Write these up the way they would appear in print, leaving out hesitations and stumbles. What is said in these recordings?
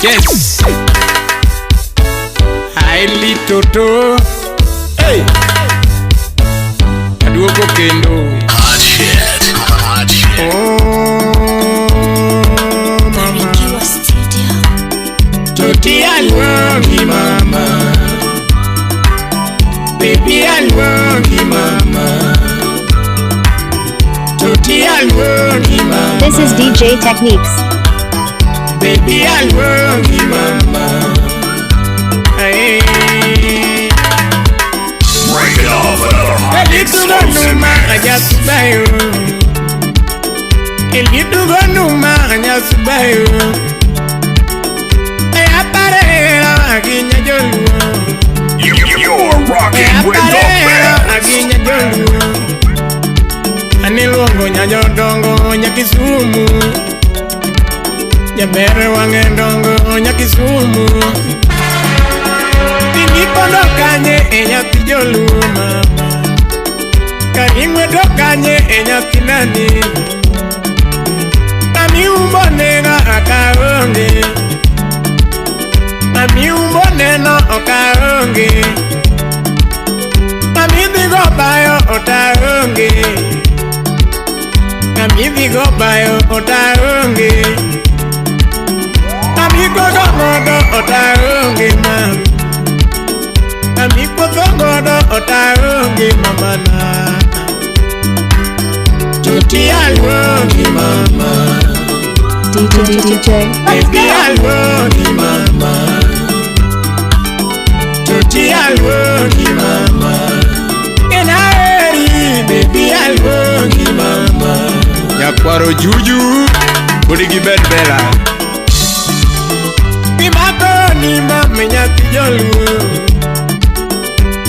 Yes. Hailey Toto. Hey. Aduoko kendo. Hot shit. Hot shit. Barikiwa Studio. Toti alwangi mama. Baby alwangi mama. Toti alwangi mama. This is DJ Techniques. Baby alwangi mama. Hey. Break it off another hot El explosive numa mix. anyasubayo. El numa anyasubayo. Aparera aginya joluo. You're rocking with the Aparera best. aginya joluo. Aniluongo nyajodongo nyakisumu. Jabere wange ndongo nyakisumu. Tinipondo kanye nyathi joluo mama. Karingwe do kanye nyathi nani. Kami umbo nena akaonge. Kami umbo nena okaonge. Kami digo bayo otaonge. Kami digo bayo otaonge. Kami gogo modo otaonge mama. Kami gogo modo otaonge mama na. Toti alwangi mama. DJ. Baby alwangi mama. Toti alwangi mama. Kenari baby alwangi mama. Nyakwaro juju Bodigi bedbela. Kimako ni mama nyathi joluo.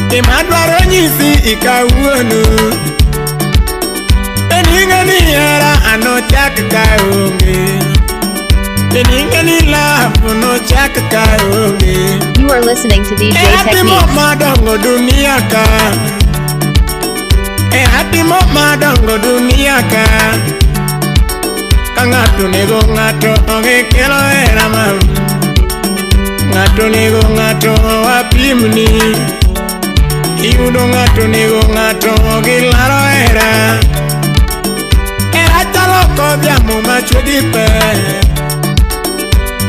Kimadwaro nyisi ikawuono. Peningani era anochak kaonge. Peningani lafu nochak kaonge. You are listening to DJ Atimo Techniques. madongo dunia ka. Atimo madongo dunia ka. Kang'ato nego ng'ato onge kelo hera mam. Ng'ato nego ng'ato wapimni. Iyudo ng'ato nego ng'ato gilaro hera. Hera chalo kodhiamo machwe gi pe.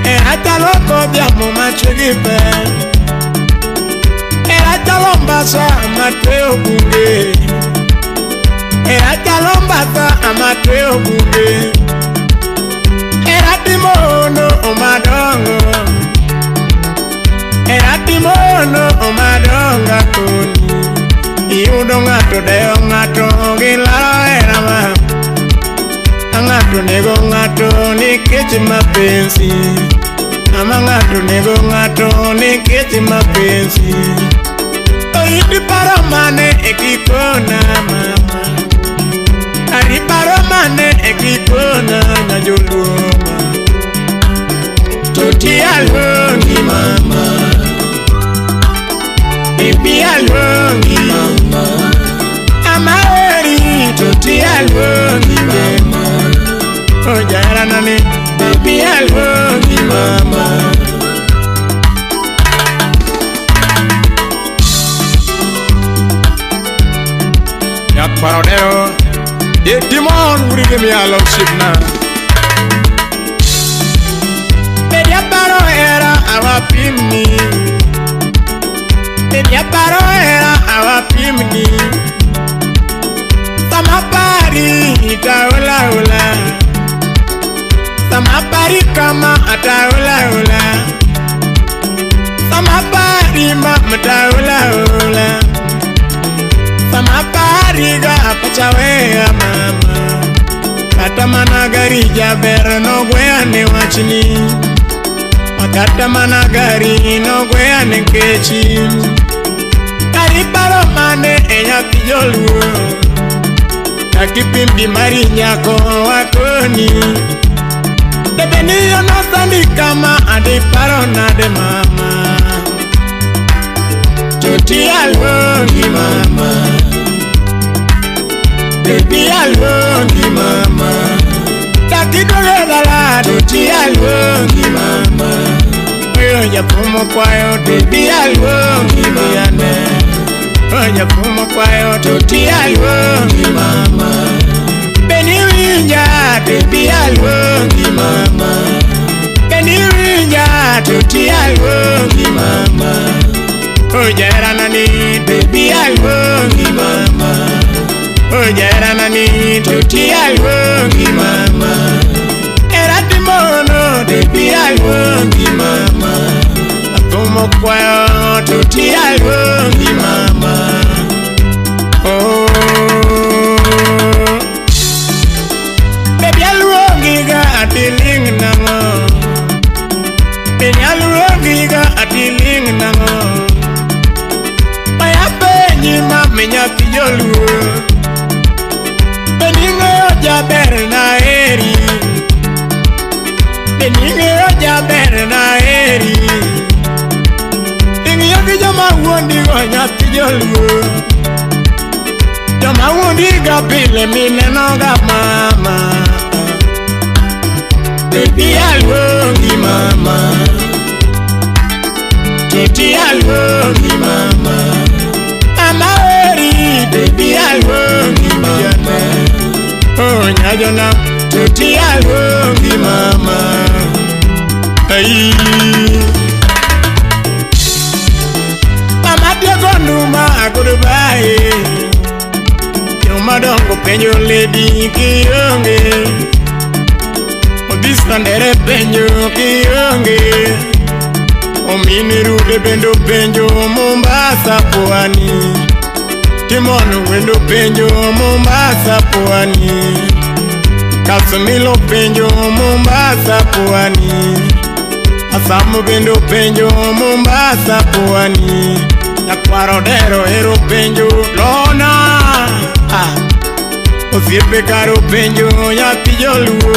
Hera chalo kodhiamo machwe gi pe. Hera chalo mbasa matweo bunge. Hera chalo mbasa matweo bunge. Hera timono omadongo. Hera timono omadonga koni. Iyudo ng'ato deyo ng'ato gilaro hera ma. Ng'ato nego ng'ato nikech mapenzi. Ama ng'ato nego ng'ato nikech mapenzi. Oiti paro mane ekikona mama. Ari paro mane ekikona nyajoluoma. Toti alwangi mama. Baby alwangi mama. Amaheri toti alwangi mama. Ojara nani baby alwangi mama. Yakparodero Timon wuri give me a love ship now. Media paro era awapimni. Media paro era awapimni. Samapari itaola ola. Samapari kama ataola ola. Samapari mataola ola. Samapari ga apachawea mama. Kata mana gari jaber no gweyane wachni. Kata mana gari no gweyane kechi. Kari paro mane nyathi joluo. Kakipimbi mari nyako wakoni. Debeni yono sandi kama adi paro nade mama. Toti alwangi mama. Baby alwangi mama. Takidoge dala toti Jafumo kwayo baby alwongi mama. Jafumo kwayo toti alwongi mama. Beni winja baby alwongi mama. Beni winja toti alwongi mama. Ojera nani baby alwongi mama. Ojera nani toti alwongi mama. Erati mono baby alwongi mama. Atumo kwayo toti alwongi mama. Oh baby alwongi ga atiling nango. Baby alwongi ga atiling nango. Maya penyi mami nyati yolu. Beninge oja berna eri. Beninge oja berna eri. Ingi yogi jama wondi go nyati yolu. Jama wondi ga pile mine no ga mama. Baby alwongi mama. Titi alwongi mama. Mama eri baby alwongi mama. Oh nyajona titi alwongi mama. Hey mama diego numa goodbye. Yoma dongo penyo lady kiyonge. Odisandere penyo kiyonge. Omini rude bendo penjo Mombasa pwani. Timono wendo penjo Mombasa pwani. Kasumilo penjo Mombasa pwani. Asamu bendo penjo Mombasa pwani. Nyakwarodero ero penjo Lona. Osiepe karo penjo nyapijoluo.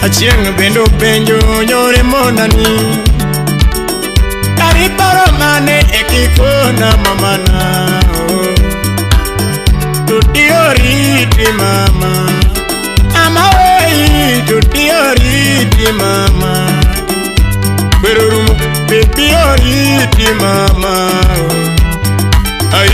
Achieng bendo penjo nyore monani. Kariparo mane ekikona mamana. Tutioriti mama. Ama wei tutioriti mama. Berurumo tutioriti mama. Ay.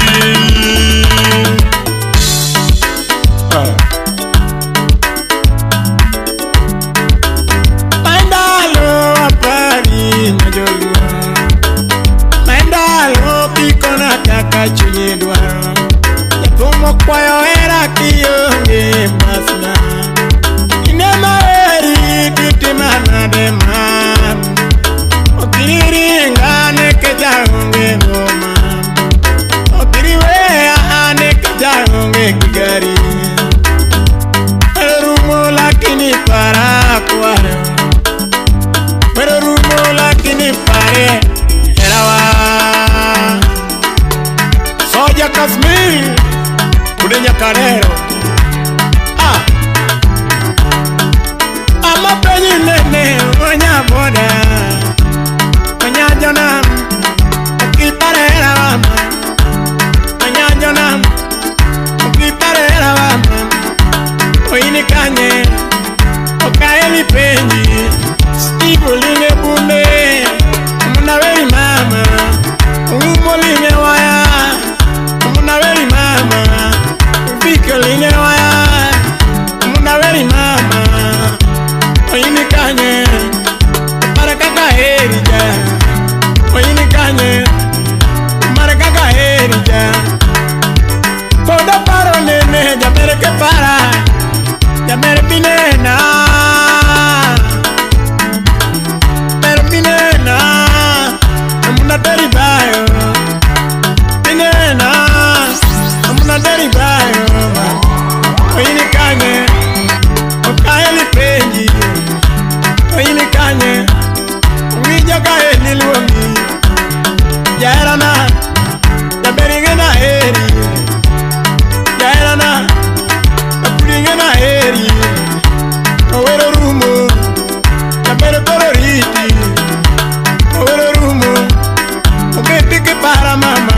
Chunye dwaro Jafumo kwayo era kiyonge masna. Inema eri titi manade mam. Okiri ngane kejange ngoma. Okiri wea ane kejange kigari. Rumo lakini para kwaro. Rumo lakini pare erawa. Soja Kasmir Kudenya Kadero. Ama penyi nene Wanya boda Wanya jonam Ukiparera wama Wanya jonam Ukiparera wama Oini kanye Okaeli penyi Stibu line bune Munaweli mama Umo line waya Munaweli mama, Viko line waya. Munaweli mama, Oini kanye Marakaka herija. Oini kanye Marakaka herija. Foda paro nene Jamere ke para Jamere pinena. Jamere pinena. Amuna teri bayo Pinena. Amuna dari bayo. Oini kanye Okaeli penji. Oini kanye Wija kaeli luongi. Jaerana Jaberingena eri. Jaerana Japuringena eri. Owero rumo Jabere kororiti. Owero rumo Obetike para mama.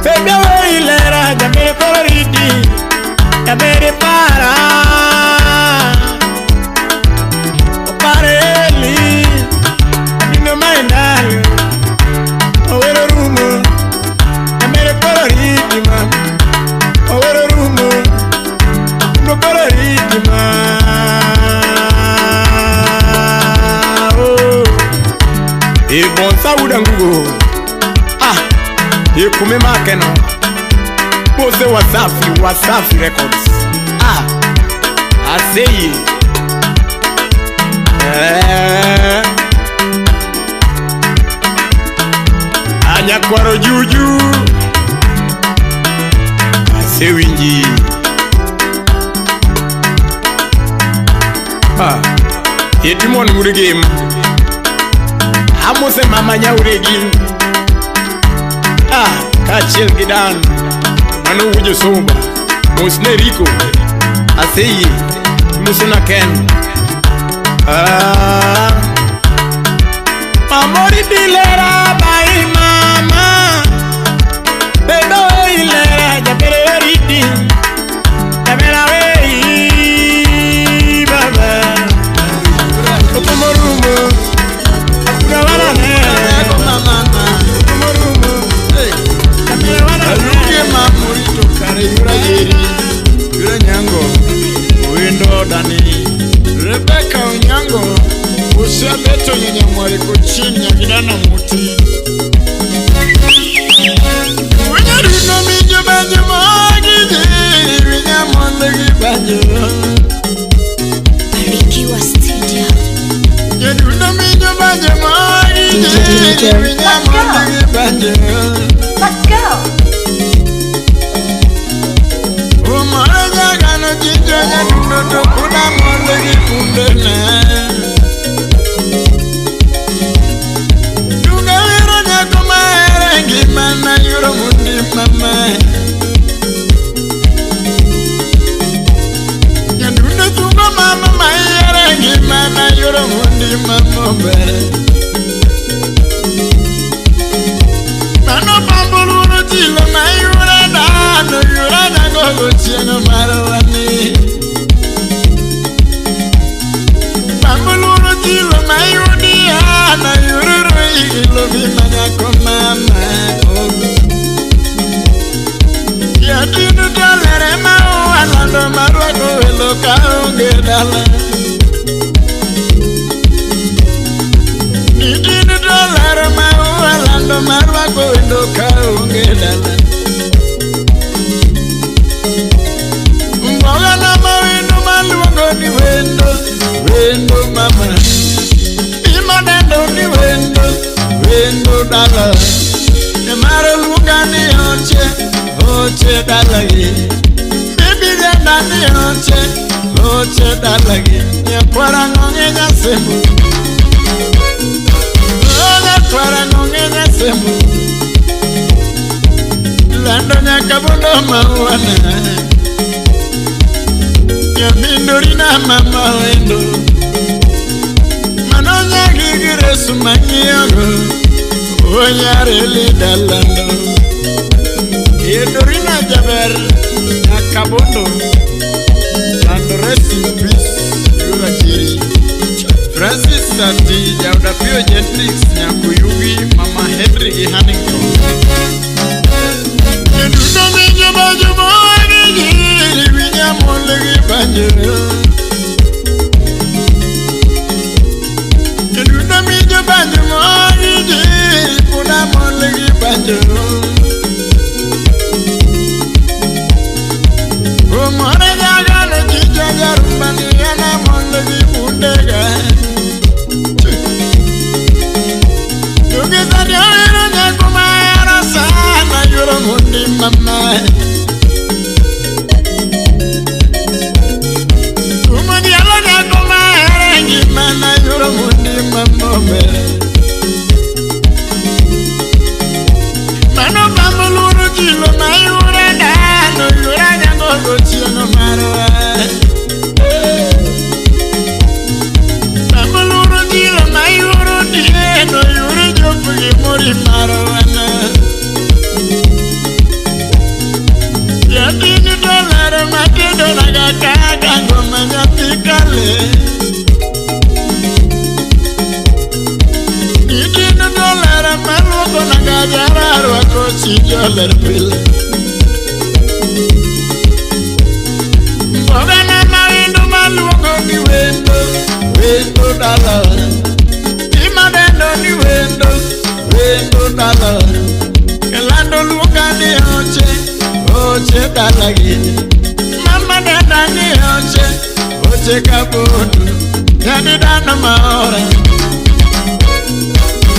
Baby, wait, let her, Jamere Coloriti, Jamere para. bonsa udangugo ikume makeno bose Wasafi Records aseyi anyakwaro juju asewinji yetimon muregem amose mama nyauregi kachel gidan mano wujo soba musne riko aseyi musuna ken amori dilera bai mama bedo ilera japere riti jamera wei baba otomorumo akurawana ne mama otomorumo jamera aluke mamurito kare yura nyango windo dani Rebecca Onyango Usia beto nyenye mwari kuchinya gidana muti Wenyaruno minyo banyo magiji Winyamonde banyo Barikiwa Studio. Wenyaruno minyo banyo magiji Winyamonde banyo Let's go! Umaraja gano jinjo nyaruno tokuna monde gipundene Dunga wiro nyako maere Mana yuro mundi mama Nyaruno tungo mama maere Mana yuro mundi mama bere Mano pambuluro tilo na yura dano Yura dango tieno marwani Pambuluro tilo na yudi ana Yururu ilo vimanya komama Yadinu dolere mao Alando marwako ilo kaunge dala Nidinu dolere mao Alando marwako ilo kaunge dala Mboga na mawindu maluongo ni wendo mama Imadendo ni wendo dala Nemaro luonga ni oche dala gi Bibi denda ni oche dala gi Nyakwara ngonge nyasemu Nyakwara ngonge nyasemu Lando nyakabundo mawana Mindorina mama wendo Manonya gigire sumanyiyago Onyare li dalando Yedorina jaber Akabondo Lando rest in peace Yura jiri Francis Sati Jauda Pio Gentrix Nyakuyugi Mama Henry Huntington Yeduno minyo bajumo Gigiri Winyamolegi banyo Yeduno minyo bajumo Gigiri Puna molegi banyo Umore jagalo jijo jarumani Yana molegi bundega Yugizani oiro nyakuma Yara sana yuro mundi mama Mana yuro mundi mamome Mano pambuluru jilo na yura dano Yura nyango chieno marwa Pambuluru jilo na yuru dieno Yuri jopu gimuri marwana Yadini dolare matido nagakaka Ngoma nyatikale Nidino dolare maluoko nagajara Rwako chijoler pile Mboga na mawindu maluoko ni wendo Wendo dala Imadendo ni wendo oche dalagi mama dani oche kabudu nyadi dana maora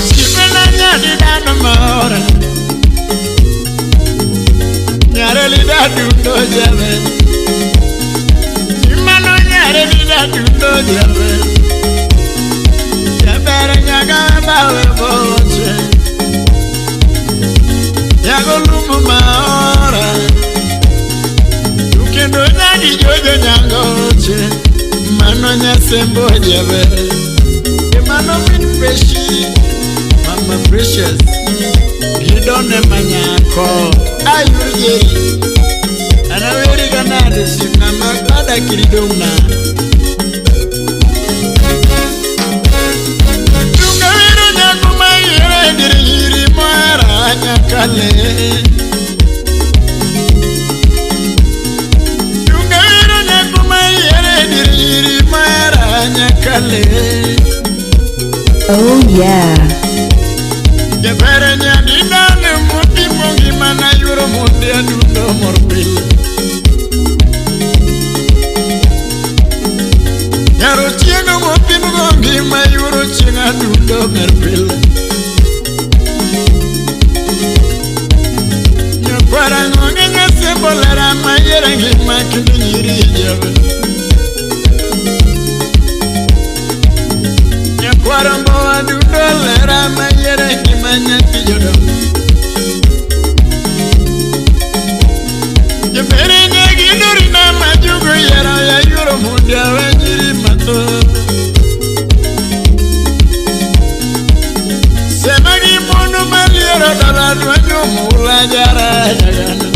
sipena nyadi dana maora nyareli dadu dojave imano nyareli dadu dojave yabere nyaga bawe boche yago lumu maora ukendo nyadi jojo nyangoche mano nyasembo jave imano min preshi mama precious gidone manyako ayurgeri anaweri ganade simna makada kiridona tungawero nyakuma yere diriri mara nyakale tungawero nyakuma yere diriri mara nyakale. Oh yeah. Jabere nyadi dane muti mungi mana yuro muti adundo morbil. Yaro chienga muti mungi ma yuro chienga adundo morbil. Nyakwara ngonge nyasembolera ma yerengi makindi nyiri jabe. Nyakwara Lera mayere kimanya kijodo Jebere nyegi nuri na majugo yera ya yuro mundia wajiri mato Semagi munu maliero dala duanyo mula jara jagana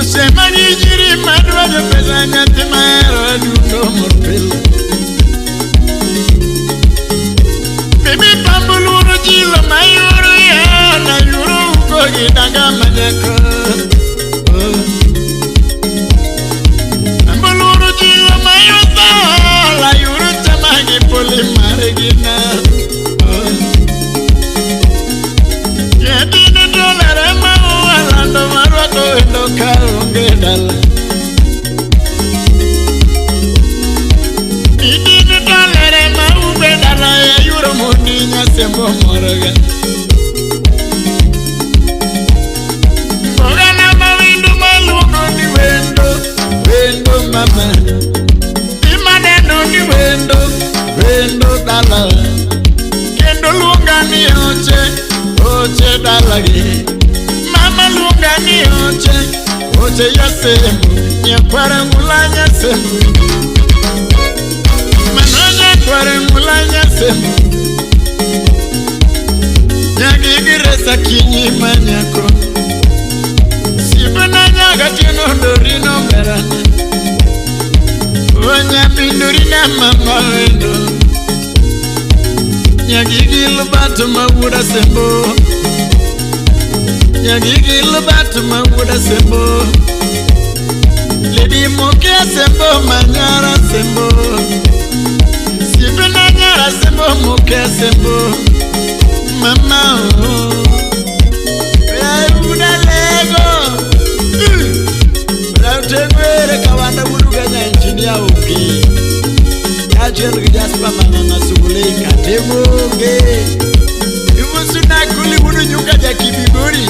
Usemagi jiri madwa jopesa nyati mayero dundo morpil Bibi pambuluru jilo mayuru ya na yuru kogi danga manyako Pambuluru jilo mayuta la yuru tamagi poli marigina Yedini dolare mau alando marwako endo karunge dala Yedini dolare mau bedala ya yuru mundi nyasembo moroga Mogana mawindu maluno ni wendo mama Imanendo ni wendo dala Kendo lunga ni oche dalagi Mama lunga ni oche yasembo Nyakwara ngula nyasembo Manoja kware ngula nyasembo Nyagigiresa kinyi manyako Sibana nyaga tino dorino merana Wanya pindurina mama wendo Nyagigilu batu mawuda sembo Nyagigilu batu mawuda sembo Lady mokia sembo manyara sembo Sibana nyara sembo mokia sembo Mama Uda lego Rautegwere kawanda buruga nyanchini ya uki Yachelu kijaspa manana sugulei kategoge Imusu nakuli budu nyuka jakibiguri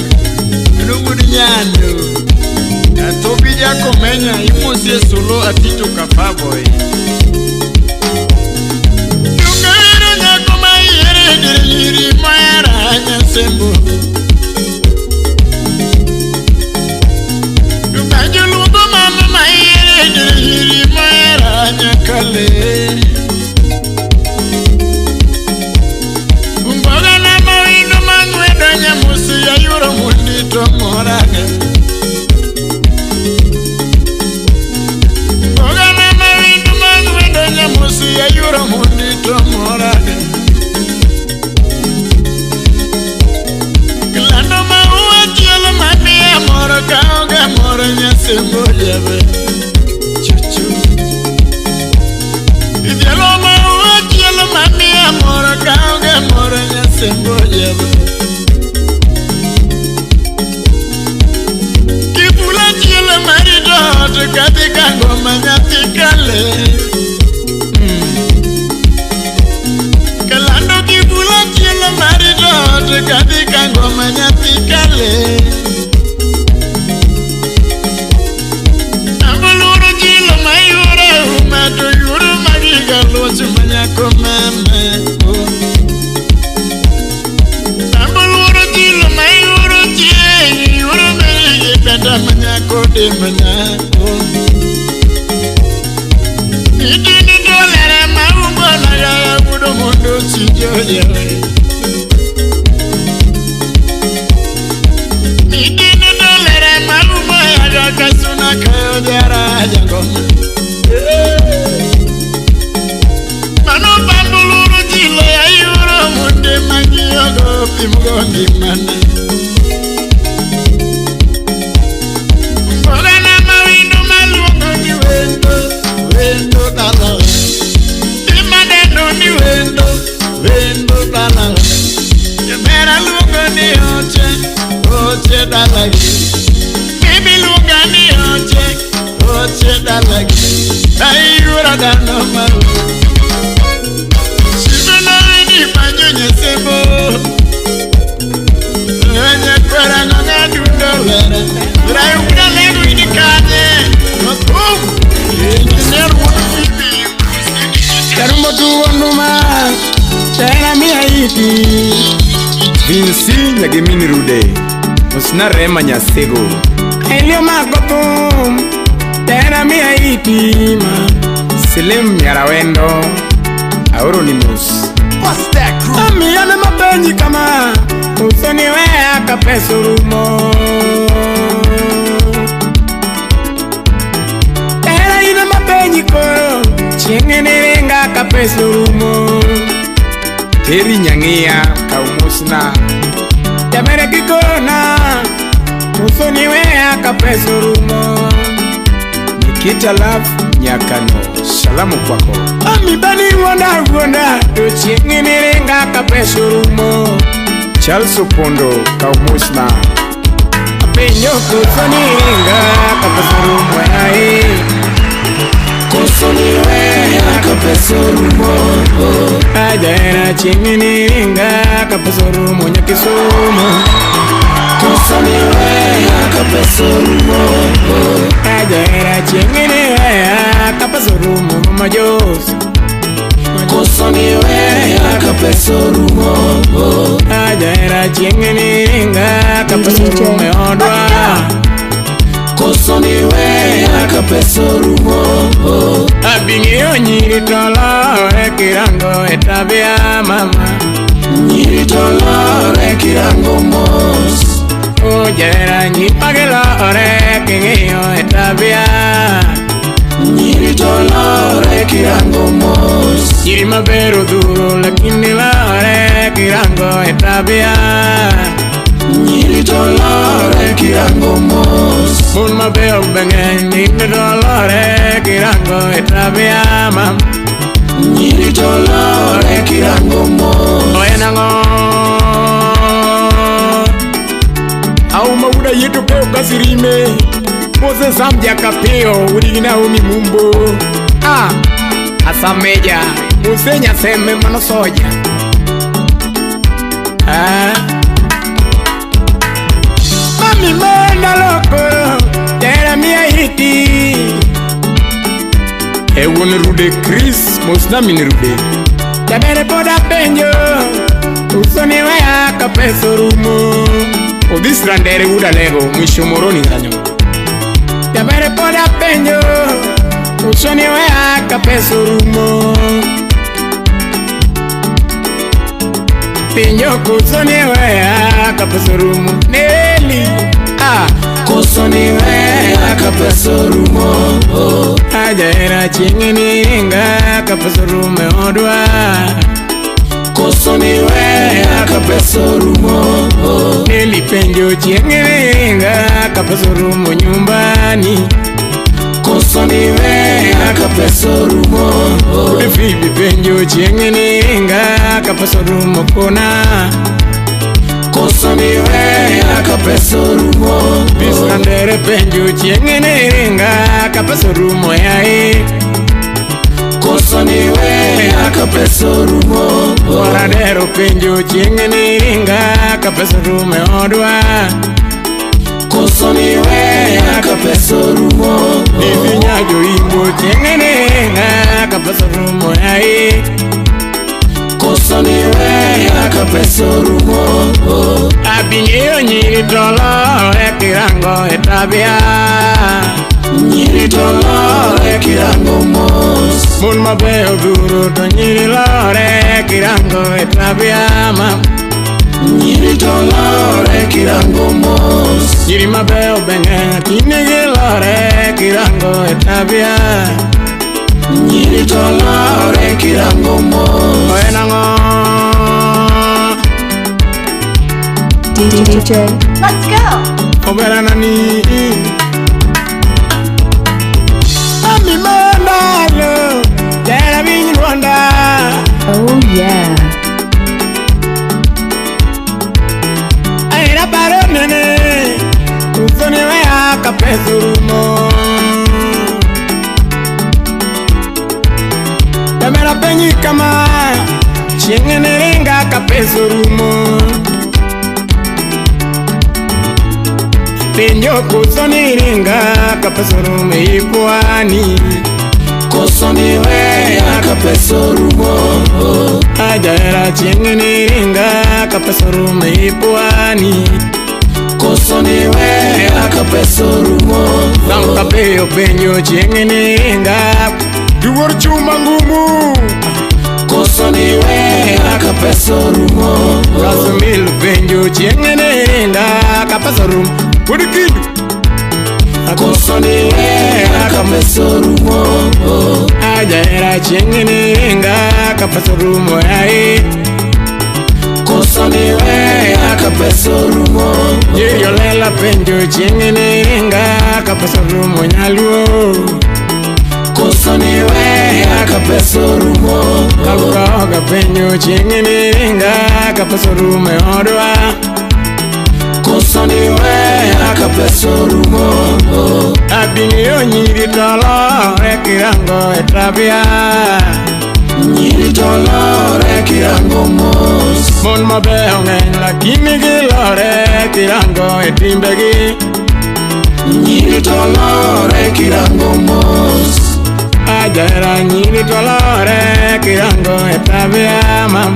Nungudu nyando Atobi jako menya imusie solo atito kafaboy Nungero nyako mayere diriri mayara nyasembo Nungajulugo mama mayere diriri mayara nyakale Umboga na mawino mangwendo nyamusi ya yuro mundito moraga Umboga na mawino mangwendo nyamusi ya yuro mundito moraga ngoma nyatikale kalando kibula chielo marido tekadika ngoma nyatikale ambuluro chielo mayure umato yuru magiga lochi manyako meme ambuluro chielo mayuru chie yuru mege benda manyako de manyako idini dolere maumbo na ya budo mondo chijoye idini dolere maumbo ya kasuna kayo jara jangoma mano bambuluru jilo ya yuro munde mangiyogo pimgondi mana mbogana mawindo malungo ni wendo dala imadendo ni wendo dala yemera lungo ni oche dala bibi lunga ni oche dala ayura dano maru sizono ni panyo sebo enye kwera nganga dundo lere rai una lego indicate no tum engineer Karumo tu onuma tena mi haiti Vinci nyagemini rude Musna rema nyasego Elio makotum tena mi haiti ma Selim yarawendo Auro ni mus What's that crew? Ami yana mapenji kama Usoni wea kapeso rumo Tena ina mapenji koro Chengenerenga kapeso rumo Teri nyangia kaumusna Jamere kikona Usoni wea kapeso rumo Nikita love nyakano Salamu kwako Ami bani wanda To chengenerenga kapeso rumo Charles Opondo kaumusna Apenyo kusonirenga kapeso rumo yae Kusoniwe akapesorumo Ajaera chinginiringa akapesorumo nyakisumo Kusoniwe akapesorumo Ajaera chinginiwe akapesorumo mamajos Kusoniwe akapesorumo Ajaera chinginiringa akapesorumo odwa Kosoniwe akapesorumo Abingiyo nyiri tolore kirango etabia mama Nyiri tolore kirango mos Ujera nyipagelore kingiyo etabia Nyiri tolore kirango mos Nyiri maberu duro lakini lore kirango etabia Nyiri tolore kirango mos Mun mabeo bengen Nyiri tolore kirango etabia mam Nyiri tolore kirango mos Oye nango Au mauda yetu peo kasirime Mose samja kapeo Urigina umi mumbo Asameja Muse nyaseme manosoja Mami menda loko Tera mi haiti Ewo ni rude Chris Mosna mi ni rude Tabere poda penjo Usoni waya kapeso rumo Odis randere uda lego Mwisho moroni zanyo Tabere poda penjo Usoni waya kapeso rumo Penjo kusoni wea kapesorumo Neli Kusoni wea kapesorumo Ajaera chinginiringa kapesorumo odwa Kusoni wea kapesorumo Neli penjo chinginiringa kapesorumo nyumbani Kusoniwe akapesorumo Udefibi penjo chinginiringa kapesorumo kona Kusoniwe akapesorumo Orandere penjo chiengene ringa kapeso rumo yae. Koso niwe kapeso rumo. Orandero penjo chiengene ringa kapeso rumo odwa. Koso niwe kapeso rumo. Nivinya joimbo chiengene ringa kapeso rumo yae. Koso niwe kapeso rumo. Abinyo nyiri tolo kirango etabia. Nyiri tolo kirango mos. Mun mabeo duro to nyiri lore kirango etabia ma. Nyiri tolo kirango mos. Nyiri mabeo benge tinigi lore kirango etabia. Nyiri tolo kirango mos. Oenango DJ. Let's go. Obera nani Ami mandalo Jera vinyi Rwanda. Oh yeah. Aira paro nene Usone wea kapeso rumo. Yamera penyi kama Chiengene ringa kapeso rumo. Penyo kusoni ringa kapeso rumo ipwani. Koso niwe kapeso rumo. Ajaera chiengene ringa kapeso rumo ipwani. Koso niwe kapeso rumo. Sanka peyo penyo chiengene ringa Duwar chuma ngumu. Koso niwe kapeso rumo. Rasumil penyo chiengene ringa kapeso rumo. Kudikidu Koso niwe kapeso rumo. Ajaera chiengene ringa kapeso rumo yae. Koso niwe kapeso rumo. Yiyo lela penjo chiengene ringa kapeso rumo nyaluo. Koso niwe kapeso rumo. Kalukaoga penjo chiengene ringa kapeso rumo odwa. Koso niwe kapeso rumo. Abinyo nyiri tolo kirango etabia. Nyiri tolo kirango mos. Mon mabeo ng'eny lakini gilore kirango etimbegi. Nyiri tolo kirango mos. Ajaera nyiri tolo kirango etabia mam.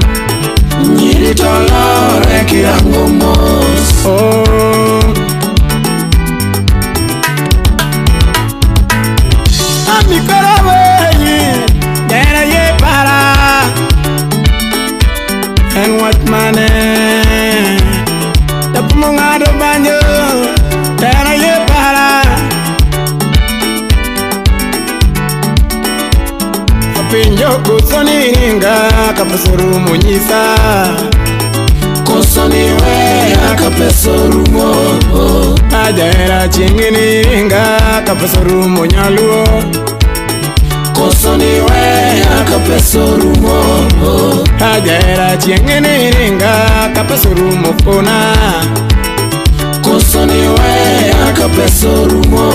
Nyiri tolo kirango mos. Oh Ami karaweyi Dera ye para. And what mane Tapumongado banyo Dera ye para. Apinjo kusoni ringa kapeso rumo nyisa. Koso niwe kapeso rumo. Ajaera chiengene ringa kapeso rumo nyaluo. Koso niwe kapeso rumo. Ajaera chiengene ringa kapeso rumo fona. Koso niwe kapeso rumo.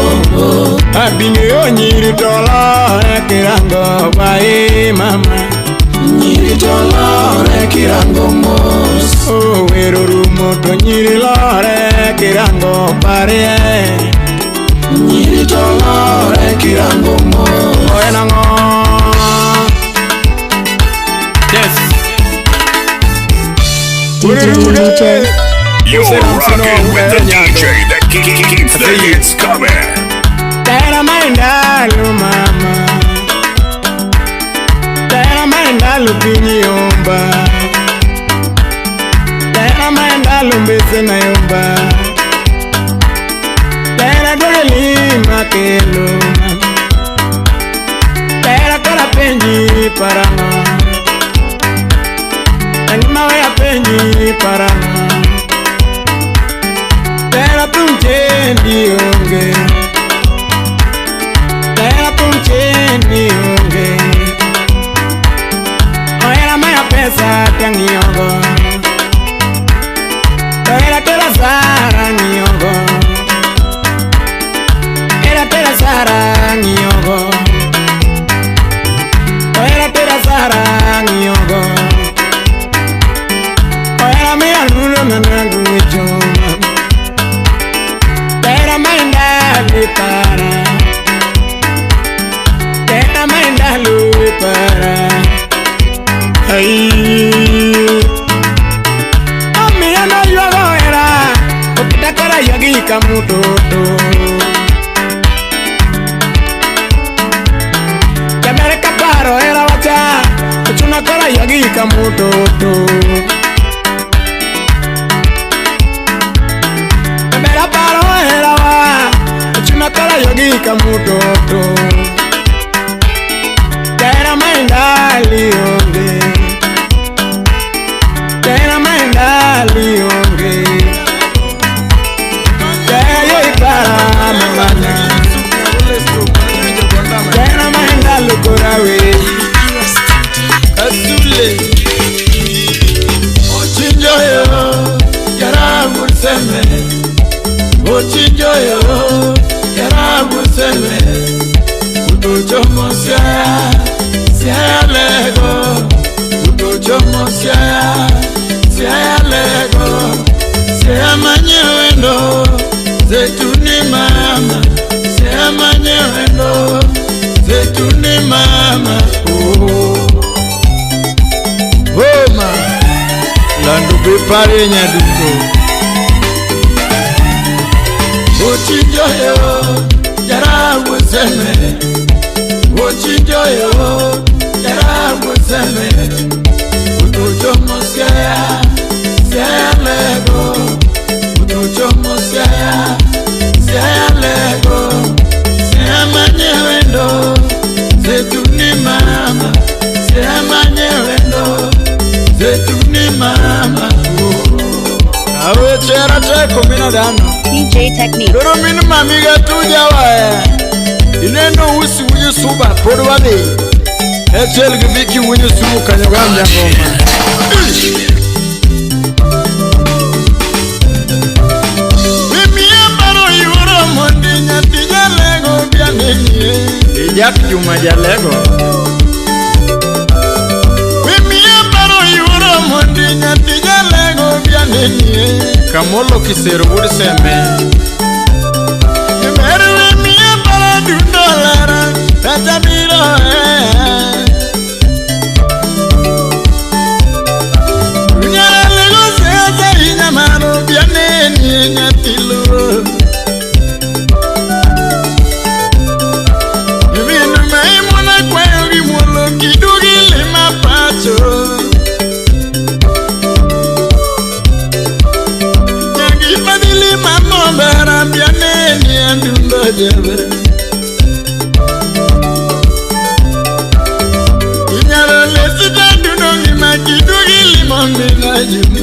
Abinyo nyiri tolo kirango bae mama. Nyiri tolo kirango mos. Oh wero rumo to nyiri lore kirango pare. Nyiri tolo kirango mos. Oenango Yes DJ. You're rocking with the DJ that keeps the hits coming. Tera maindalu mama. Tera maindalu pinyomba. Tera maindalu mbese na yomba. Tera dole makelo. Tera kora penji parama. Anima ya penji parama. Tera tunchendi onge. Tera tunchendi onge. Oera maya pesa tangiongo. Tera sara niongo. Tera mainda para. Tera mainda para. Ay. Ami ana yuago era. Okitakara yagi kamutoto. Yamereka paro era wacha. Ochunakara yagi kamutoto. Kala yogi kamutoto Tera mainda lionge Tera mainda lionge Tera yogi para mabana Tera mainda lukorawe Kasule Ochinjo yo Yara murseme Ochinjo yo Yarabu seme, utochomo siya lego, utochomo siya lego, siya manyewendo, zetuni mama, siya manyewendo, zetuni mama, oh ma, landu bepare nyaduko. Ochinjo yo, yarabu seme. Ochinjo yo, yarabu seme. Utochomo siya lego. Utochomo siya lego. Siya manyewendo, zetuni mama. Siya manyewendo, zetuni mama. Awe chera teko mina dano. DJ Technique. Doro minu mamiga tuja wa ineno usi wunye suba podo wabe Echel giviki wunye subu kanyagambya ngoma Mimi ambaro yuro mondi nyati jalego bya nenye Ijaki juma jalego Mimi ambaro yuro mondi nyati jalego bya nenye Kamolo kisero budi seme Imeruwe miya para $2 Tatamiro Unyara lego seza inyamaro Bianeni nyatilo Ibinu maimuna kwa yuri mwolo Kidugi lima pacho Mama bara bianeni andumba jebe Inyara lesi tanduno ngima kidugi limonde na jube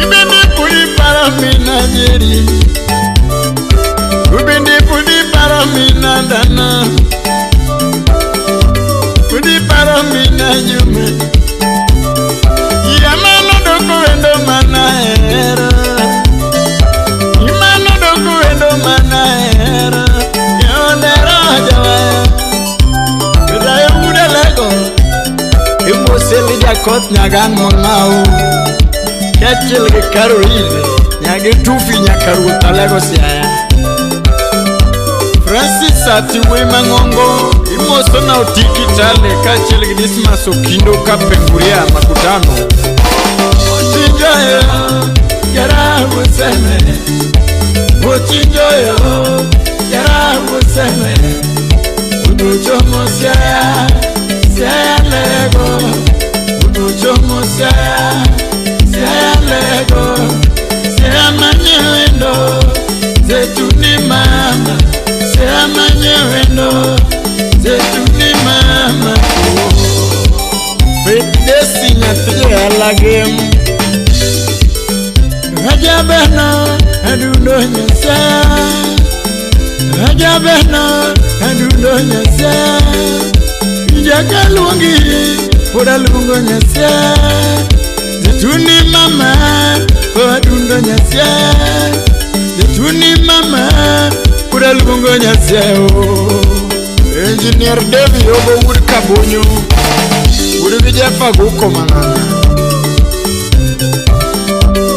Ibende pudi para mina jeri Ubende pudi para mina dana Pudi para mina jume Yamano doko endo manahera Imano doko endo manahera Yondero jawa Kudayo muda lego Imo seli jakot nyagang mongau Kachil ke karuile Nyagi tufi nyakaruta lego siaya Francis ati wema ngongo Imo sona utiki tale Kachil ke dismaso kindo kapenguria makutano Ochinjo yo, yarabu seme. Ochinjo yo, yarabu seme. Utochomo siya lego. Utochomo siya lego. Siya manyewendo, zetuni mama. Siya manyewendo, zetuni mama. Desi nyatri alagem Hajabena adundo nyasa Hajabena adundo nyasa Ijaka lungi poda lungo nyasa Zetuni mama adundo nyasa Zetuni mama poda lungo nyasa Engineer Devi obo uri kabonyo Uri vijefa guko manana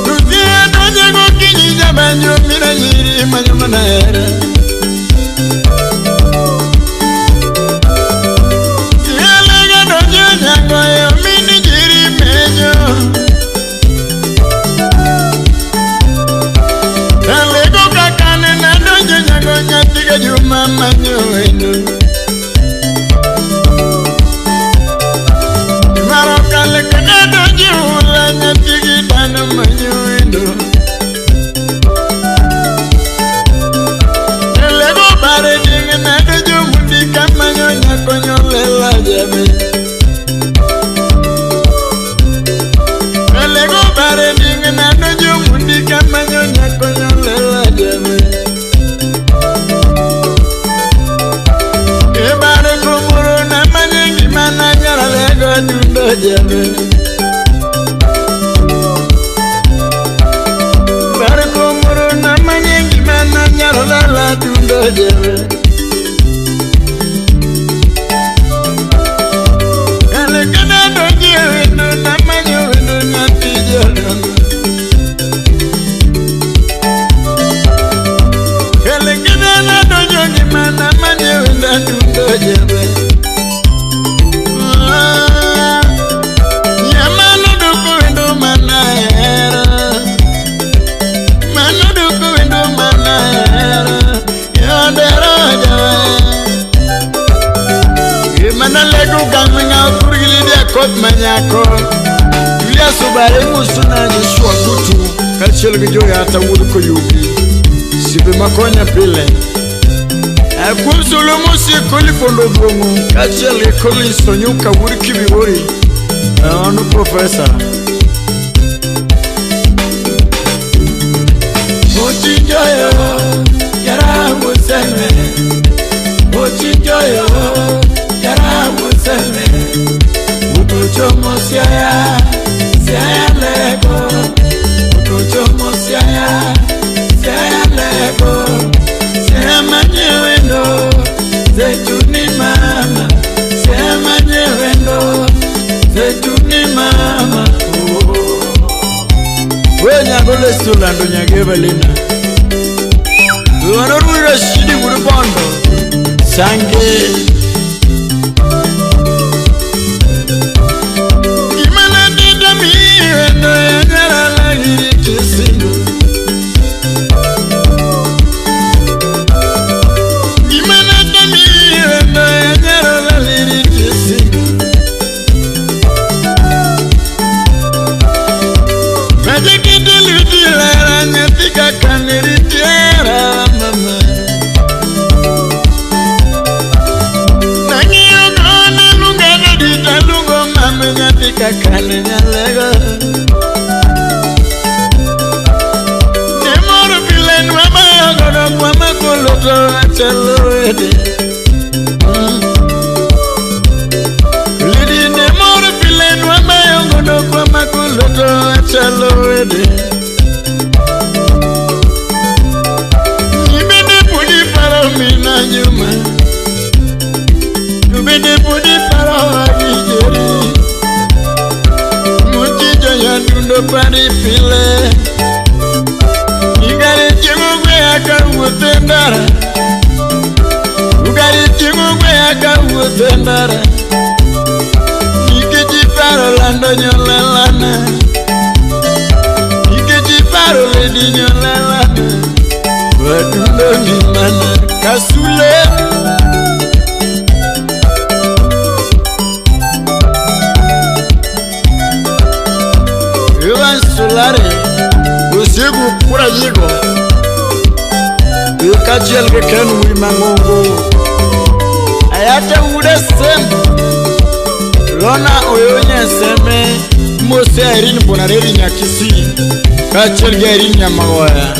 Tuzie jere Elegana do jere no na manyo no na tijere Elegana do jere mana manyo na tijere Kot manyako Julia sobare musuna Yeshua gutu Kachel gijo ya tawuru ko yubi Sibe makonya pile Akum solomo si koli pondo bongo Kachel koli sonyuka wuri kibi wuri Ano professor Mochinjoyo Yara museme Mochinjoyo Yara museme Utuchomo siaya lego Utuchomo siaya lego Siama nyewendo Zetuni mama Siama nyewendo Zetuni mama Wenya gole sulando nyageva lina Uwanorwira shidi urubondo Sange Kakane nyalega Nemoro bilen wama yogodo kwa makoloto achalowede Lidi nemoro bilen wama yogodo kwa makoloto achalowede Nibede pudi paro mina nyuma Nibede pudi paro wajijeri Yandundo pari pile Igari chimugwe aka utendara Ugari chimugwe aka utendara Ikeji paro lando nyolelana Ikeji paro ledi nyolelana Wadundo ni mana kasule Solare Usigu pura yigo Ukachel gekenu imangongo Ayate ude sem Lona oyonye seme Mose erin bonareri nyakisi Kachel gerin nyamagoya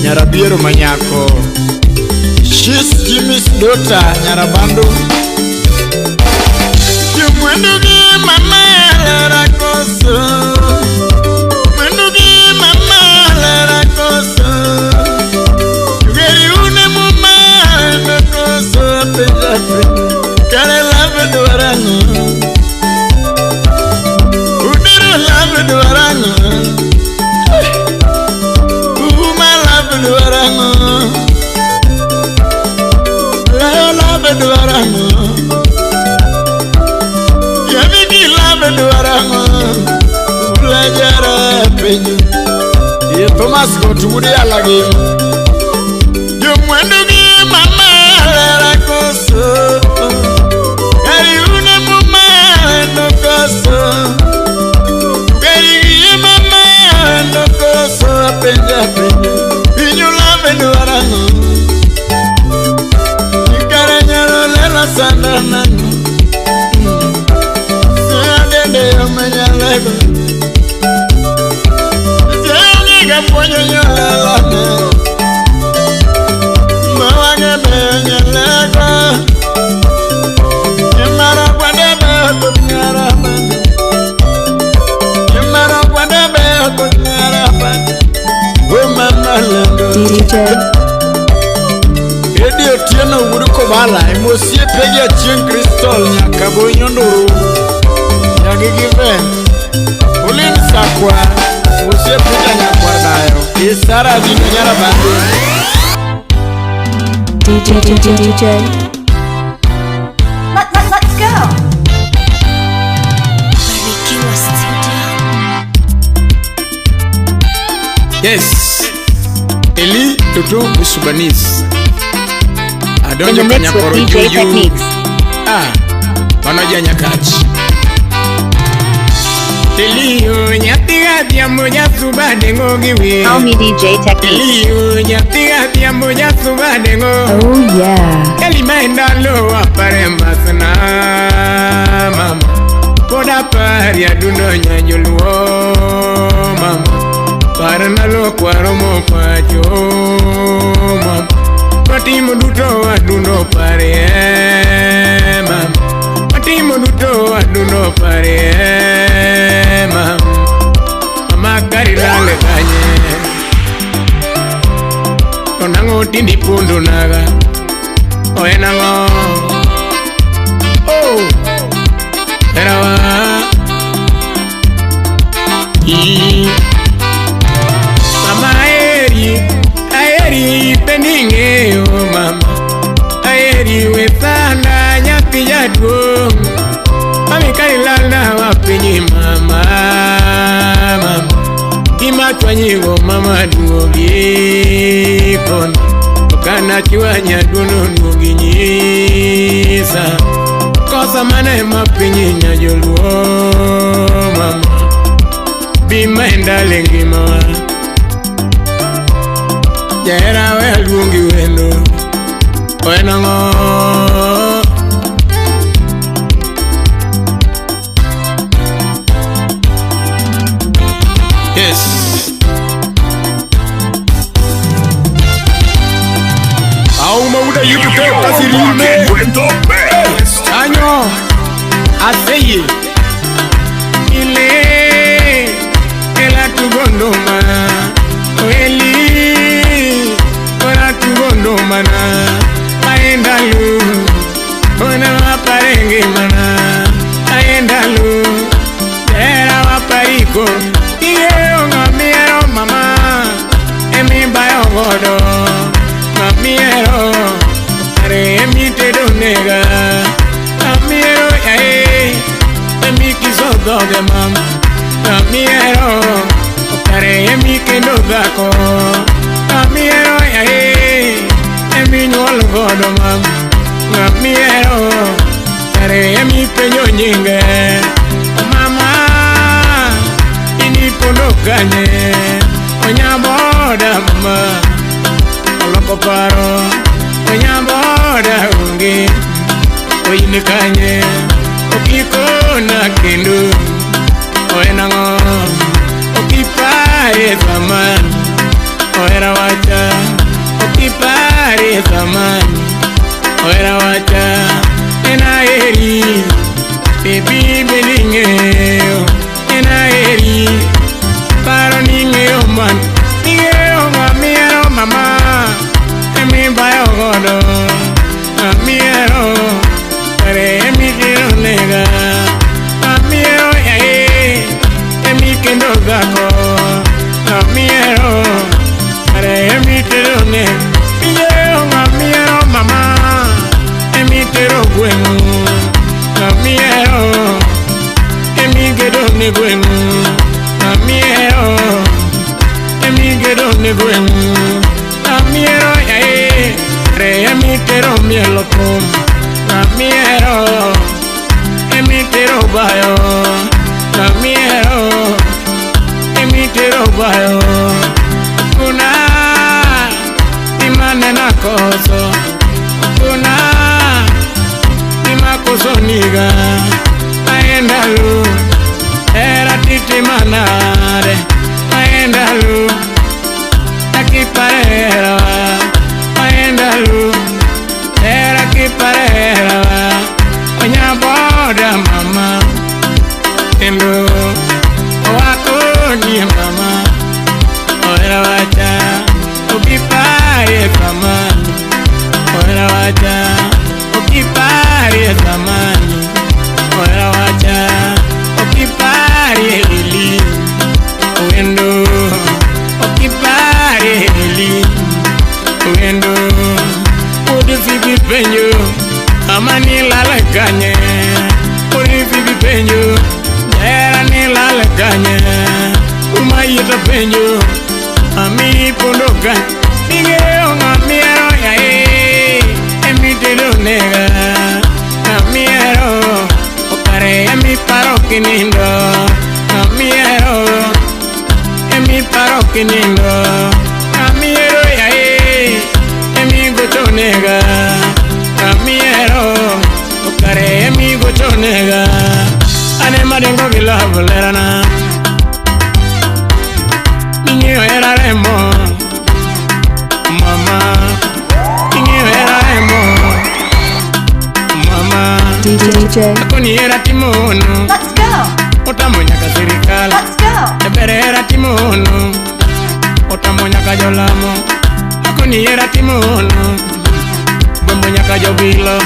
Nyarabiero manyako She's Jimmy's daughter Nyarabando Jumwendo gi mama Lara koso Kare lave duarango Udero lave duarango Uma lave duarango Leo lave duarango Yavigi lave duarango Ulajara penyu Ye Thomas Goturi alagi Jumwendo gi mama Lara koso Gari une mama no koso Gari ye mama no koso Penja Pinyu lave duarango Nikara nyaro lela sanda nano Sea dende yo menyalego Sea niga ponyo nyolela Mawage menyalego Yemara kwadebe kunyarabani Yemara kwadebe kunyarabani Oh mama Wala emosie pegia chien Crystal nyaka bonyondoro Nyagi given Ulin sakwa Emosie pegia nyakwa dayo Isara dino nyara bande DJ. Let's go. Barikiwa Studio. Yes. Eli Toto Busubanis. In the Adonjo mix kanya with koro DJ juju. Techniques. Wanoja nyakachi. Eliyo nyatiga tiamoja subade ngogiwe. Call me DJ Techniques. Eliyo nyatiga tiamoja subade ngo. Oh yeah. Elimaenda lo apare masna mama. Poda pari adundo nyanyuluo mama. Parana lo kwaromo pacho mama. Matimo duto adundo pare mama. Matimo duto adundo pare mama. Mama kari rale kanye. Onango tindi pundu naga. Oye nango. Oh. Erawa. Mama aeri peninge o mama. Aeri wetana nyati jadwo. Mami karilala wapenye mama. Mama. Kima twanyigo mama duogi kono. Kana chiwanya duno nugi nyisa. Kosa mane mapinyi nyajoluo mama. Bima endalengi mawa. Jera we alungi wendo. Wenango. Yes. Mauda yutu kasi rime. Rocking with the best. Año, aseye, ile, ela tugondoma, eli, ela tugondoma na, aendalu, ona waparenge mana, aendalu, era wapariko, iye ongamiero mama, emi bayo godo, mamiero. Emi te do nega, amiero yae, emi kiso doge mam, amiero, kare emi kendo dako, amiero yae, emi nyol godo mam, amiero, kare emi penyo nyinge, mama, ini pondo kanye, onyaboda mama, oloko paro. Onyamboda unge Oine kanye Okiko na kendo Oenango Okipare zaman Oera wacha Okipare zaman Oera wacha Ena eri Baby belinge Ena eri Paro ninge oman Ninge omamiero mama Emi bayo godo, amiero, kare emi kiro nega, amiero yae, emi kendo dako, amiero, kare emi kiro nega, iye amiero mama, emi kiro bueno, amiero, emi kiro ne bueno, amiero, emi kiro ne bueno. Amiero yae, re emitero mielo pum. Amiero, emitero bayo. Amiero, emitero bayo. Kuna imane na koso. Kuna imakoso niga. Aendalu, era titi manare. Aendalu. Parera, aendalu, era que parera, onya boda mama, tendo, oako ni mama, okipari zamani ohera wacha okipari eli wendo okipari eli wendo udi fibi penyo amani lalakanye udi fibi penyo era ni lalakanye umayita penyo ami pondoka nige ngamiero ya emitelo nega ngamiero okare emi parokinindo ngamiero emi parokinindo ngamiero ya emi gotonega ngamiero okare emi gotonega ane madengo gilavulerana niño era remo mama niño era remo mama DJ akoni era timono Let's go. otamonya ka serikal Let's go. ebere era timono otamonya ka jolamo akoni era timono bombonya ka jobilo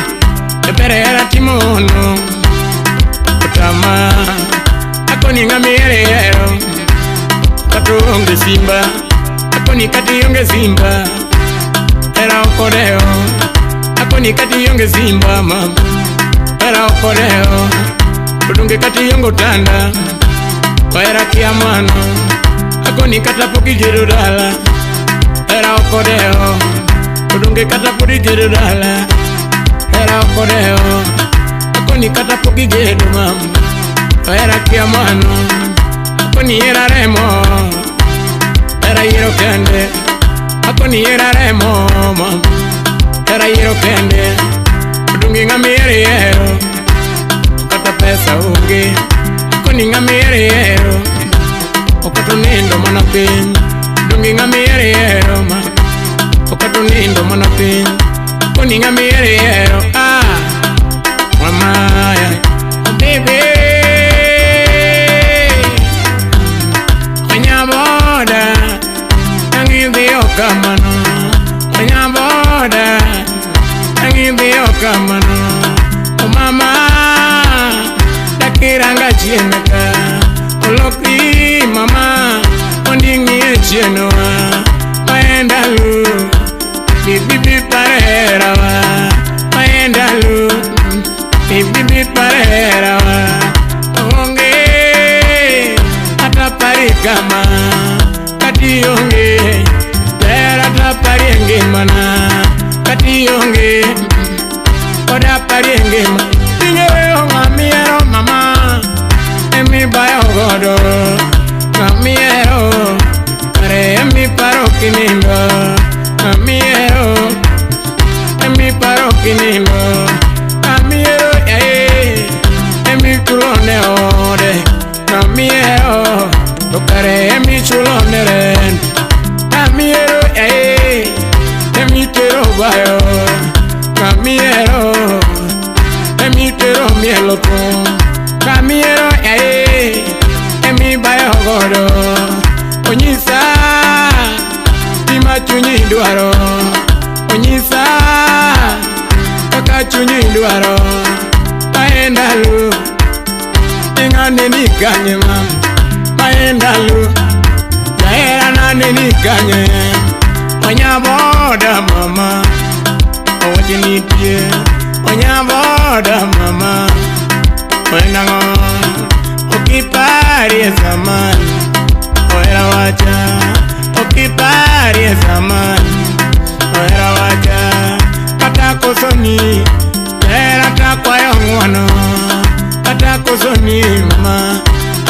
ebere era timono otama akoni ngamiero katonge simba akoni kati yonge simba era okoreo akoni kati yonge simba mama era okoreo udunge kati yongo tanda era kiamano akoni kata poki jerudala era okoreo udunge kata poki jerudala era okoreo akoni kata poki jeru mama era kiamano akoni era remo era yero kende akoni era remo mama era yero kende dungi ngamiere yero kata pesa unge akoni ngamiere yero okato nindo mana pin dungi ngamiere yero ma okato nindo mana pin akoni ngamiere yero mama ya baby Onyaboda, angibio kamano. Onyaboda, angibio kamano. O mama, dakiranga chienaka. Oloki mama, ondingi chienoa. Maendalu, bibi parerawa. Maendalu, bibi parerawa. Onge parikama kati yonge tera ta parenge mana kati yonge oda parenge tinge ngamiero mama emi bayo godo ngamiero kare emi parokinindo ngamiero emi parokinindo ngamiero emi tulone ode ngamiero okare emi chulone ren ngamiero emi tero bayo ngamiero emi tero mielo tu ngamiero emi bayo godo onyisa chunyi dwaro onyisa kaka chunyi dwaro maendalu ingane ni kanye mam maendalu yaera nane ni kanye onyaboda mama owajinitie onyaboda mama wenango okipari zamani oera wacha okipari zamani oera wacha kata kosoni era takwayo ngwano kata kosoni mama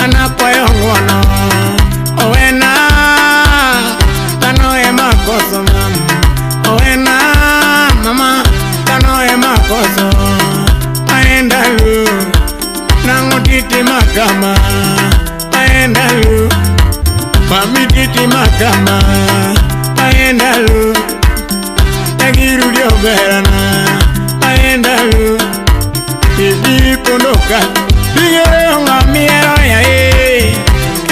anakwayo ngwano owena tano ema koso mama owena mama tano ema koso maendalu nango titi makama maendalu mami titi makama maendalu tagiru dio berana maendalu bibi pondoka bigero ngamiero ya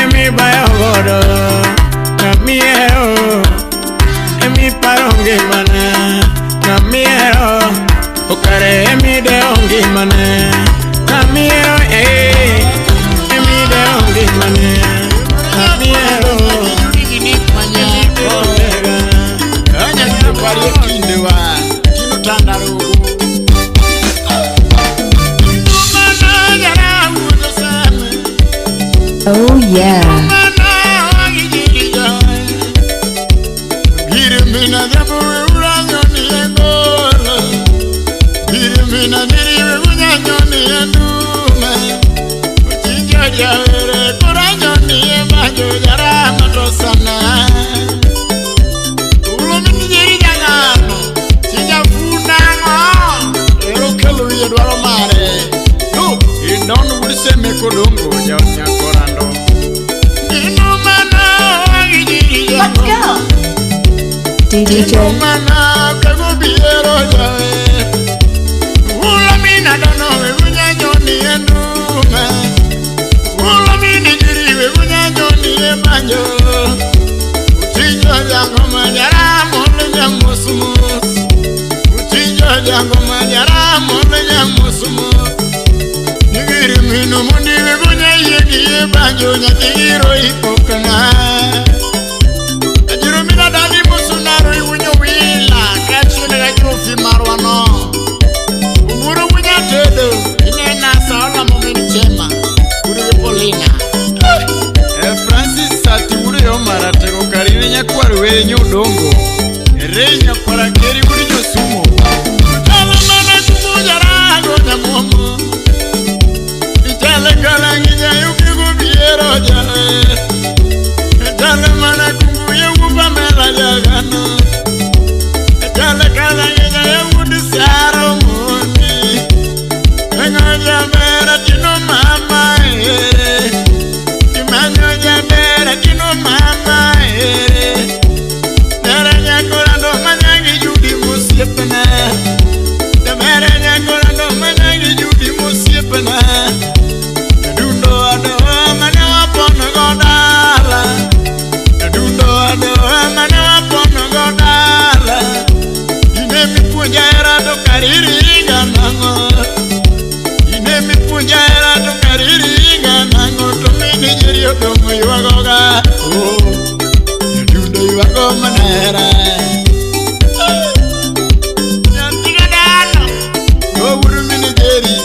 emi bayo godo ngamiero emi paronge mana ngamiero Okare emide ongi mane Amiero emide ongi mane Amiero Anya kupari kinde wa Kino tandaru Oh yeah. Let's go. DJ. Banjo nyatiro ipokana Ajiro mina dali musunaro iwunyo wila Kachune gajufi marwano Umuru wunya tedo Inena saola momini chema Uri Polina Francis sati uri yomarate Kukarine nyakuari wenye udongo Erenya para keri uri josumo Kutala mana kumuja rago nyamomo Itale kalangi nyayuki Etale mana kungu yengu pamela jagano Etale kala yenya yengu disaro mundi Enga jambera tino mama ere Kimanyo jambera tino mama ere Nere nyakorando manyangi judi musiepena Nere nyakorando manyangi judi musiepena Dundo adoa mane wapono godala Dundo adoa mane wapono godala Ine mi punja era to kariri ganango Ine mi punja era to kariri ganango Tomi nigerio tomo yuagoga Dundo yuago manera Nyantiga dano Go uru mi nigeri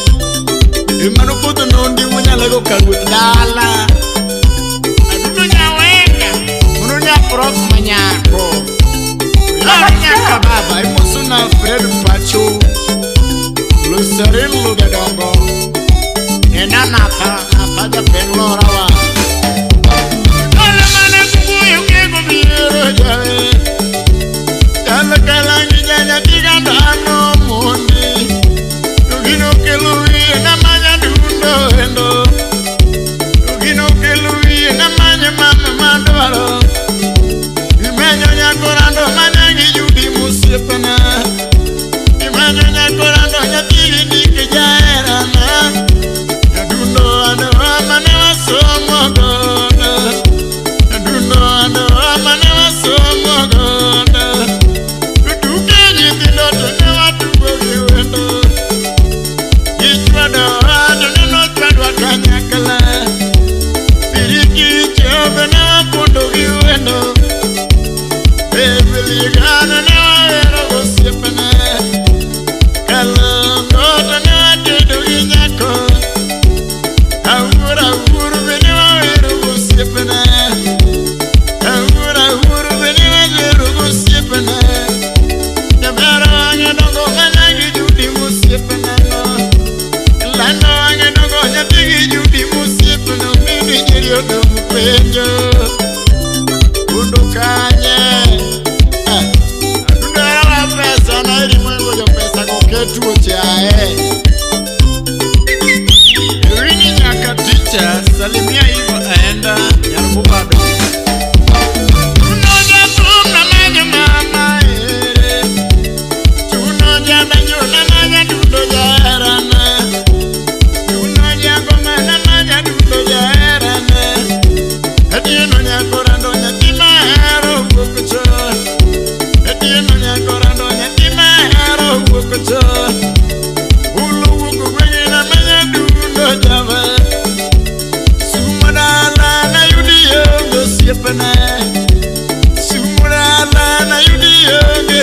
Imanu kutu nondi munyalago kagu dala Adudu nyaweka Mununya prof manyako Yanya kababa Imusuna Fred Pacho Lusarin lugadongo Nena nata Nata Benlora wa Kala mana kuku yuke kubiru jawe Kala kalangi janya tiga dano mundi Yugino kelui namanya endo Ugino kelui namanya mama mandoro Imenyo nyakorando manyangi judi musiepana Imenyo nyakorando nyatiri dike jaerana Yadundo ando amane wasomo goda Yadundo ando amane wasomo goda Kutuke nyitindo tone watu gogiwendo Ichwado Kanyakala Biriki chobe na pondo giwendo Bebeli gana na wero gosiepana Kalongo na watedo ginyako Aura uru bene wero gosiepana Aura uru bene wero gosiepana Namero ange dongo kanyangi judi musiepana Lando ange dongo nyatigi judi musiepana Mini jirio domu penjo Undukanye Adundara wa pesa na ili mwengo jo pesa kuketu chae Irini nyaka ticha salimia hivo aenda Nyarubu bado Unoja tumna menyo mama ere Chunoja menyo na manya dudo jarana Chunoja ngoma na manya dudo jarana Hati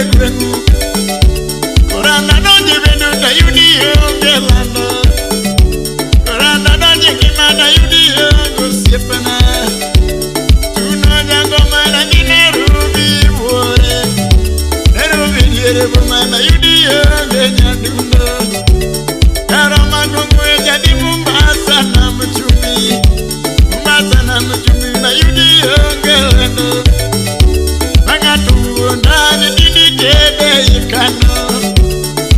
gwenu Koranda donje bendo ta yudi ongelanda Koranda donje kimada yudi ongosiepana Tuno jango mana jine rubi buore Nerubi diere bumana yudi ongenyadundo Karama kongwe jadi Mombasa na mchumi Mombasa na mchumi na yudi ongelanda Ndani didi kede ikano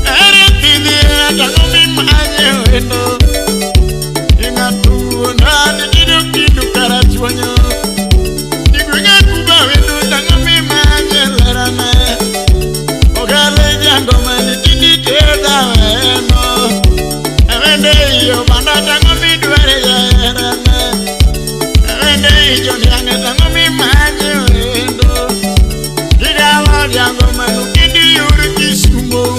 Ere didi atanomi manye weno Ingatu ndani didu kidu karachuanyo Niguinga kuba weno tangomi manye lerane Ogale jango mani didi keda weno Ewende iyo banda tangomi duere ya erane Ewende iyo nyane tangomi manye weno Jango manu kidi yuri kisumo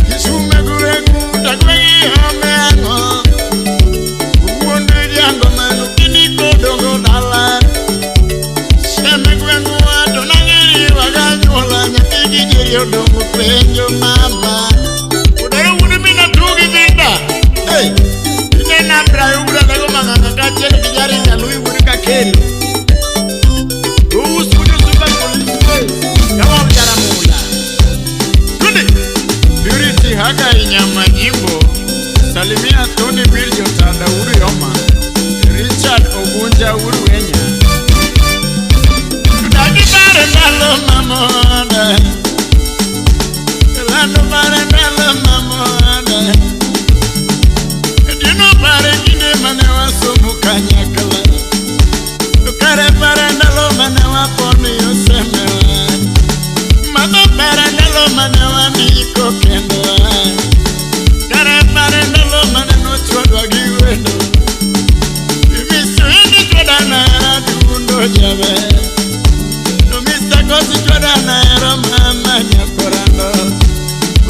Kisume gurengu takwengi homeango Uwonde jango manu kidi kodongo dala Sheme gurengu wato nangiri waganyola Nyakiki jiri odongo penjo mama Udara wudi mina tugi vinda Ine nabra yubra lago manganga kachele kijari nalui wudi kakeli Haga inyama nyimbo Salimia Tony Biljo tada uru yoma Richard Ogunja uru wenya Dagi bare ndalo mamoda Lando bare ndalo mamoda Dino bare kine manewa somu kanyakala Dukare bare ndalo manewa poni yosemewa Mado bare ndalo manewa niko kendo Jabe no mista kosi choda na ero mama nyakorando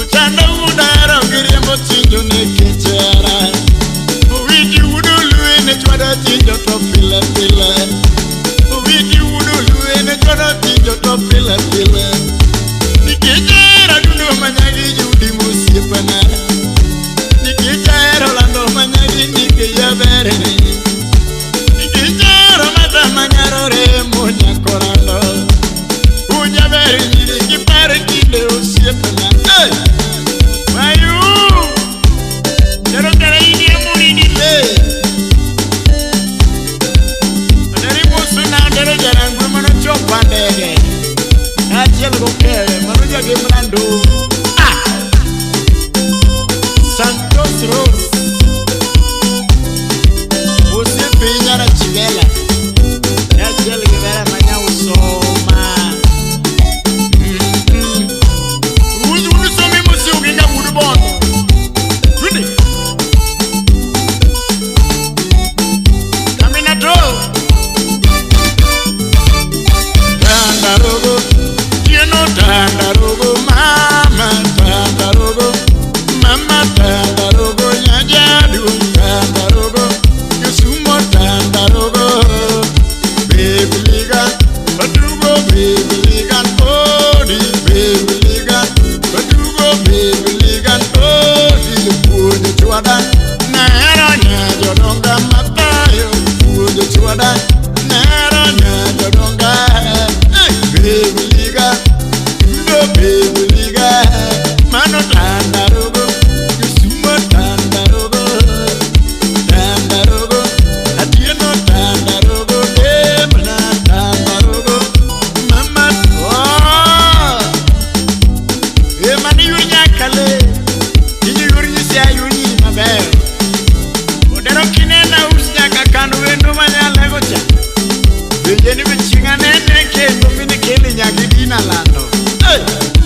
Uchanda udaro girembo chinjo ne kechera Uwiki uduluwe ne choda chinjo to pile pile Uwiki uduluwe ne choda chinjo to pile pile Nikechera duno manyagi judi musiepana Nikechera lando manyagi nike yabere Manyarore monya korando Unya beri nyiri kipare kinde usiepena Hey! Mayu! Jero kere ini emuri nile Aderi musu na aderi jarangwe mano chopa ndege Achel gokere mano jage mlando Santos Rose Usiepe inyara chivela Jeli givera manya usoma Uzu unusomi musi uginga budu bono Rudi Kamina to Tandarogo You know tandarogo Mama tandarogo Mama tandarogo Nyajadu tandarogo Yusumo tandarogo Baby ligan, Badugo baby ligan, Odi baby ligan, Badugo baby ligan, Odi Pujo chuada, Nero nyajo donga matayo, Pujo chuada, Nero nyajo donga, Baby ligan, No baby ligan, Mano tandarogo, Yusumo tandarogo, Tandarogo, Atieno tandarogo. Jeni bichinga nene kendo mini keli nyagi dina lando. Hey!